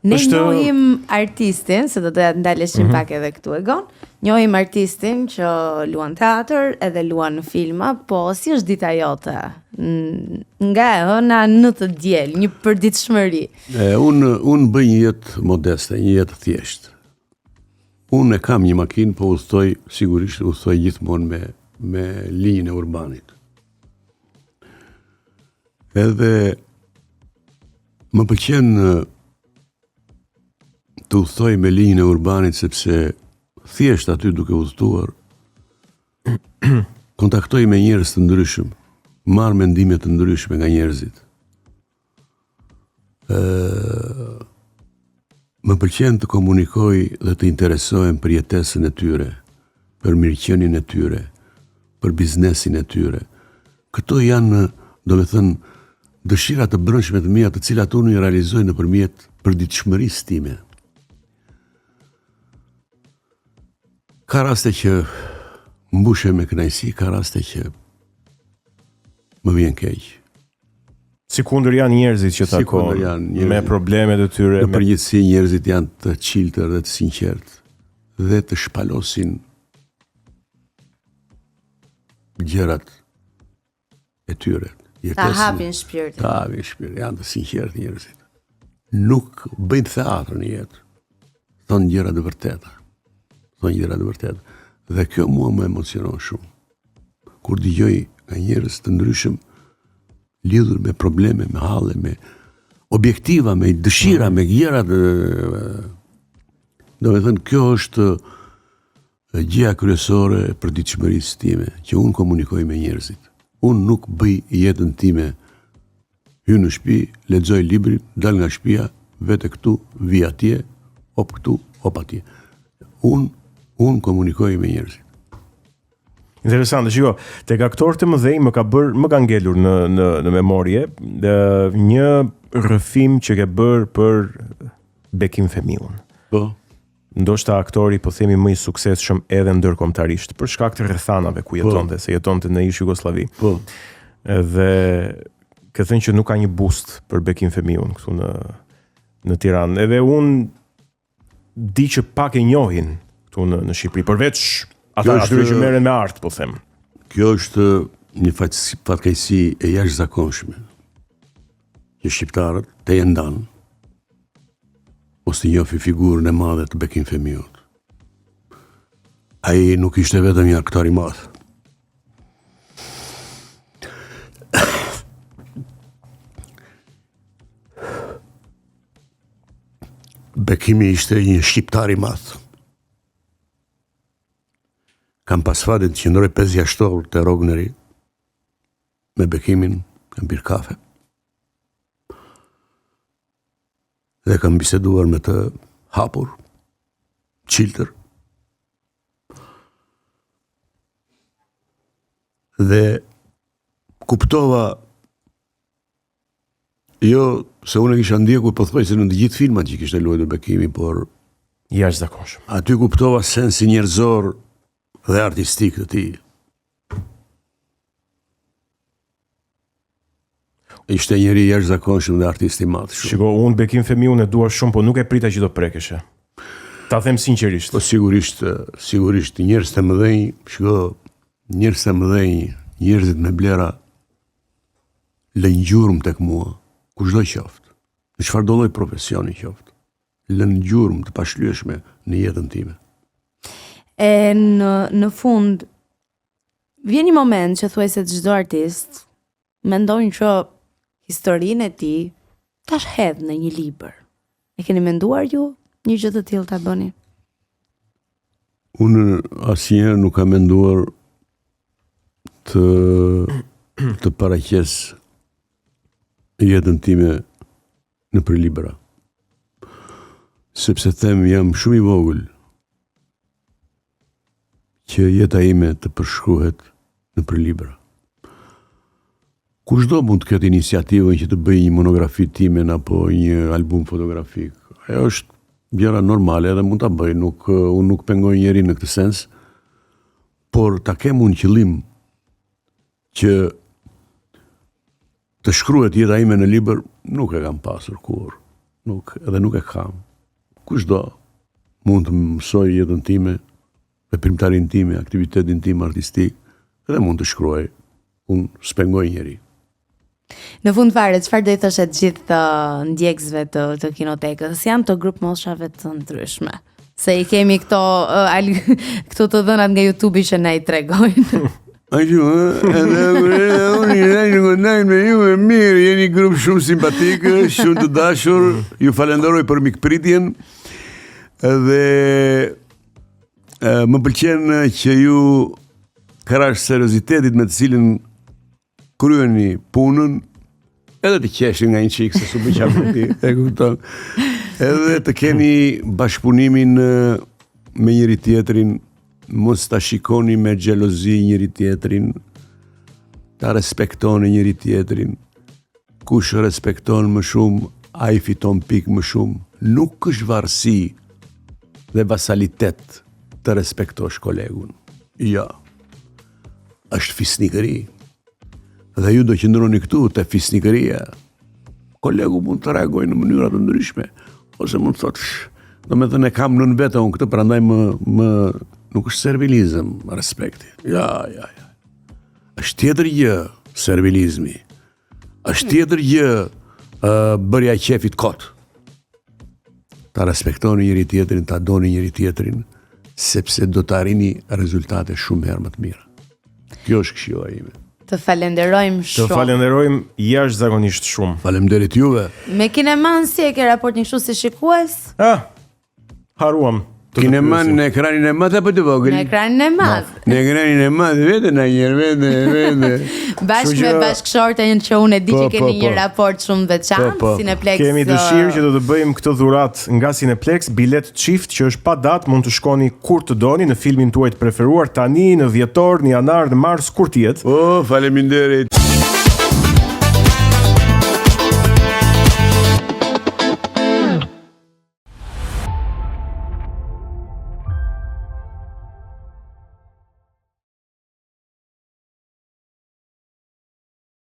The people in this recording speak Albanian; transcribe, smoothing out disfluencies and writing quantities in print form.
Ne njohim artistin, se do të ndaleshim pak edhe këtu e gon. Njohim artistin që luan teatr edhe luan në filma, po si është dita jote? Nga e hëna në të diel, një përditshmëri. Unë bëj një jetë modeste, një jetë thjeshtë. Unë e kam një makinë, po sigurisht udhtoj gjithmonë me linjën e urbanit. Edhe më pëlqen të udhtoj me linjën e urbanit sepse thjesht aty duke udhëtuar kontaktoj me njerëz të ndryshëm, marr mendime të ndryshme nga njerëzit. Më pëlqen të komunikoj dhe të interesohem për jetesën e tyre, për mirëqenien e tyre, për biznesin e tyre. Këto janë, domethënë, dëshira të brendshme të mia, të cilat unë i realizoj nëpërmjet përditshmërisë time. Ka raste që mbushem me kënaqësi, ka raste që më vjen keq. Si kundër janë njerëzit që takon me problemet e tyre. Në përgjithësi njerëzit janë të qiltër dhe të sinqertë dhe të shpalosin gjërat e tyre. Ta hapin shpirtin. Ta hapin shpirtin, janë të sinqertë njerëzit. Nuk bëjnë theatr në jetë. Thonë gjëra të vërteta. Dhe kjo mua më emocionon shumë. Kur dëgjoj nga njerëz të ndryshëm lidhur me probleme, me halle, me objektiva, me dëshira, me gjëra domethënë kjo është gjëja kryesore e përditshmërisë time, që unë komunikoj me njerëzit. Unë nuk bëj jetën time, hy në shtëpi, lexoj librin, dal nga shtëpia, vete këtu, vi atje, op këtu, op atje. Unë komunikoj me njerëzit. Interesante, shiko, tek aktorët e mëdhenj më ka ngelur në memorie një rrëfim që ke bërë për Bekim Femiun. Po. Ndoshta aktori po themi më i suksesshëm edhe ndërkombëtarisht për shkak të rrethanave ku jetonte, se jetonte në ish Jugosllavi. Po. Edhe ke thënë që nuk ka një bust për Bekim Femiun këtu në Tiranë. Edhe unë di që pak e njohin këtu në Shqipëri, përveç ata që merren me art, po them. Kjo është një fatkeqësi e jashtëzakonshme. Që shqiptarët të ndan mos të njohin figurën e madhe të Bekim Femiut. Ai nuk ishte vetëm një aktor i madh. Bekimi ishte një shqiptar i madh. Kam pas fatin të qëndroj 5-6 orë te Rogneri me Bekimin, kam pirë kafe. Dhe kam biseduar me të hapur, qiltër. Dhe kuptova jo se unë kisha ndjekur pothuajse në të gjithë filmat që kishte luajtur Bekimi, por jashtëzakonshëm. Aty kuptova sensi njerëzor dhe artistik të tij. Ishte njëri jashtëzakonshëm dhe artist i madh. Shiko, unë Bekim Femiun e dua shumë, po nuk e prita që do prekeshe. Ta them sinqerisht. Po sigurisht njerëz të mëdhenj, shiko, njerëz të mëdhenj, njerëzit me blera lënë gjurmë tek mua, kushdo qoftë. Në çfarëdo lloj profesioni qoftë. Lënë gjurmë të pashlyeshme në jetën time. E në fund, vjen një moment që thuaj se çdo artist mendojnë që historinë e tij ta shhedh në një libër. E keni menduar ju një gjë të tillë ta bëni? Unë asnjëherë nuk kam menduar të paraqes jetën time në për libra. Sepse them jam shumë i vogël që jeta ime të përshkruhet në për libra. Kushdo mund të ketë iniciativën që të bëj një monografi time apo një album fotografik. Ajo është gjëra normale dhe mund ta bëj, unë nuk pengoj njerin në këtë sens, por ta kem unë qëllim që të shkruhet jeta ime në libër, nuk e kam pasur kur. nuk e kam. Kushdo mund të mësoj jetën time, veprimtarinë time, aktivitetin tim artistik, edhe mund të shkruaj. Unë s'pengoj njeri. Në fund fare, çfarë do i thoshe të gjithë ndjekësve të Kinotekës? Janë të grup moshave të ndryshme. Se i kemi këto të dhënat nga YouTube që na i tregojnë. Unë një kontakt me ju e mirë, jeni grup shumë simpatik, shumë të dashur, ju falenderoj për mikpritjen dhe më pëlqen që ju krash seriozitetit me të cilin kryeni punën, edhe të qeshin nga një qikë, se su më qafë e kupton. Edhe të keni bashkëpunimin me njëri tjetrin, mos ta shikoni me xhelozi njëri tjetrin, ta respektoni njëri tjetrin. Kush respekton më shumë, ai fiton pikë më shumë. Nuk është varësi dhe vasalitet të respektosh kolegun. Jo. Është fisnikëri. Dhe ju do qëndroni këtu te fisnikëria. Kolegu mund të reagojë në mënyra të ndryshme, ose mund të thotë, domethënë e kam nën vete unë këtë, prandaj më nuk është servilizëm, respekti. Ja. Është tjetër gjë servilizmi. Është tjetër gjë bërja qefit kot. Ta respektoni njëri tjetrin, ta doni njëri tjetrin, sepse do të arrini rezultate shumë herë më të mira. Kjo është këshilla ime. Të falenderojmë shumë. Të falenderojmë jashtëzakonisht shumë. Faleminderit juve. Me Kineman si e ke raportin kështu si shikues? Haruam. Kineman në ekranin e madh apo të vogël? Në ekranin e madh. Në ekranin e madh vetë na vete. Bashkë me bashkëshorten që unë e di që keni një raport shumë veçantë, Cineplex. Kemi dëshirë që do të bëjmë këtë dhuratë nga Cineplex, bilet çift që është pa datë, mund të shkoni kur të doni në filmin tuaj të preferuar, tani, në dhjetor, në janar, në mars, kur të jetë. Faleminderit.